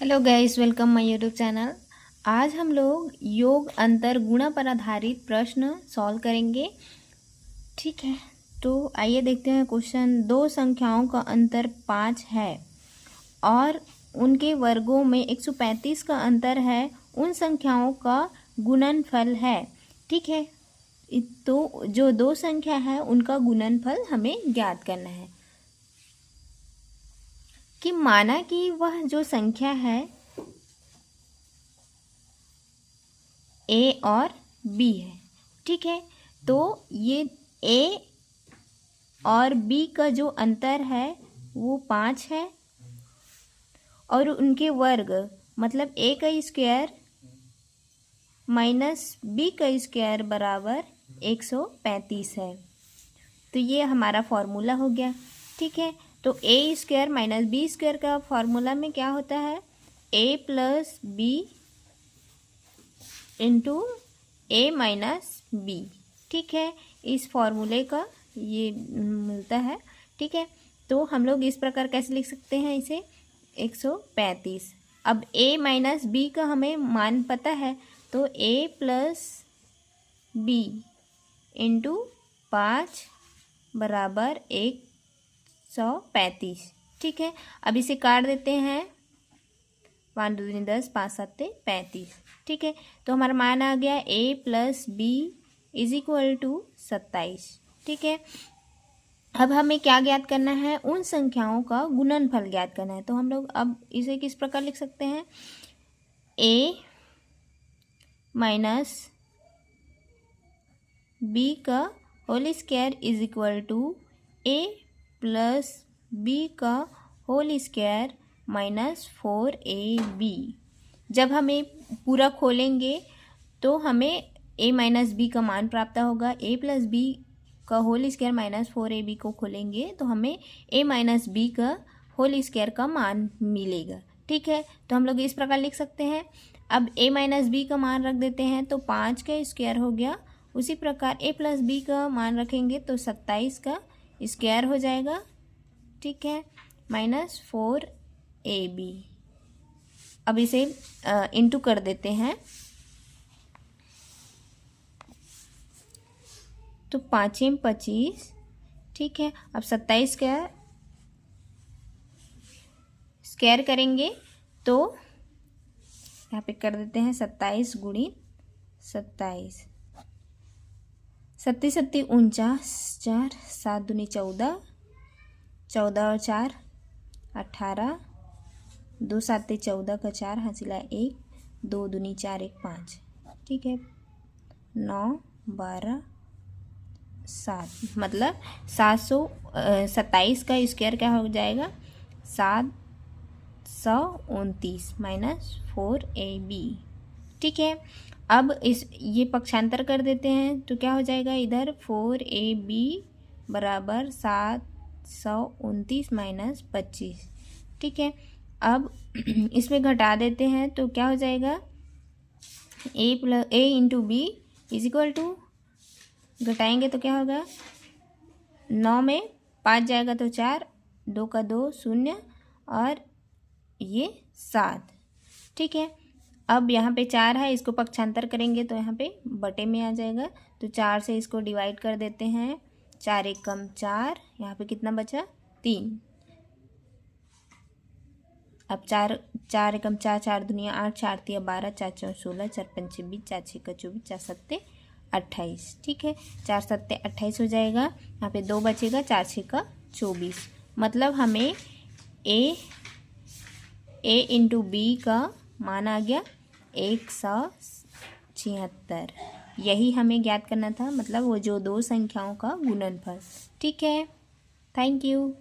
Hello guys, welcome my YouTube channel. आज हम लोग योग अंतर गुणा पर आधारित प्रश्न सॉल्व करेंगे। ठीक है, तो आइए देखते हैं क्वेश्चन। दो संख्याओं का अंतर 5 है और उनके वर्गों में 135 का अंतर है। उन संख्याओं का गुणनफल है। ठीक है, तो जो दो संख्या है उनका गुणनफल हमें ज्ञात करना है। कि माना कि वह जो संख्या है ए और बी है। ठीक है, तो ये ए और बी का जो अंतर है वो 5 है और उनके वर्ग मतलब ए का स्क्वायर माइनस बी का स्क्वायर बराबर 135 है। तो ये हमारा फॉर्मूला हो गया। ठीक है, तो ए स्क्वायर माइनस बी स्क्वायर का फॉर्मूला में क्या होता है? ए प्लस बी इंटू ए माइनस बी। ठीक है, इस फॉर्मूले का ये मिलता है। ठीक है, तो हम लोग इस प्रकार कैसे लिख सकते हैं इसे? 135। अब ए माइनस बी का हमें मान पता है, तो ए प्लस बी इंटू 5 बराबर 135। ठीक है, अब इसे काट देते हैं। 5 दूनी 10, 5 7 35। ठीक है, तो हमारा मान आ गया A plus B is equal to 27। ठीक है, अब हमें क्या ज्ञात करना है? उन संख्याओं का गुणनफल ज्ञात करना है। तो हम लोग अब इसे किस प्रकार लिख सकते हैं? ए माइनस बी का whole square is equal to A plus B का होल स्क्वायर माइनस 4ab। जब हमें पूरा खोलेंगे तो हमें a माइनस बी का मान प्राप्त होगा। a प्लस बी का होल स्क्वायर माइनस 4ab को खोलेंगे तो हमें a माइनस बी का होल स्क्वायर का मान मिलेगा। ठीक है, तो हम लोग इस प्रकार लिख सकते हैं। अब a माइनस बी का मान रख देते हैं तो 5 का स्क्वायर हो गया। उसी प्रकार a प्लस बी का मान रखेंगे तो 27 का स्क्वायर हो जाएगा। ठीक है, माइनस 4ab। अब इसे इंटू कर देते हैं तो 5 25। ठीक है, अब 27 का स्क्वायर करेंगे तो यहाँ पे कर देते हैं 27 गुणित 27। 37 37 49, 4 7 दूनी 14, 14 और 4 18, 2 7 14 का 4 हासिला 1, 2 दूनी 4 1 5। ठीक है, 9 12 7 मतलब 727 का स्क्वायर क्या हो जाएगा? 729 माइनस 4ab। ठीक है, अब ये पक्षांतर कर देते हैं तो क्या हो जाएगा? इधर 4ab बराबर 729 माइनस 25। ठीक है, अब इसमें घटा देते हैं तो क्या हो जाएगा? A into B is equal to, घटाएंगे तो क्या होगा? 9 में 5 जाएगा तो 4, 2 का 2 0 और ये 7। ठीक है, अब यहाँ पे 4 है, इसको पक्षांतर करेंगे तो यहाँ पे बटे में आ जाएगा। तो 4 से इसको डिवाइड कर देते हैं। 4 एक कम 4, यहाँ पे कितना बचा? 3। अब 4 4 एकम 4, 4 दुनिया 8, 4 तिया 12, 4 चौ 16, 4 पंचे 20, 4 छः का 24, 4 सत्ते 28। ठीक है, 4 सत्ते 28 हो जाएगा। यहाँ पे 2 बचेगा, 4 छः का 24। मतलब हमें ए इंटू बी का मान आ गया 176। यही हमें ज्ञात करना था, मतलब वो जो दो संख्याओं का गुणनफल। ठीक है, थैंक यू।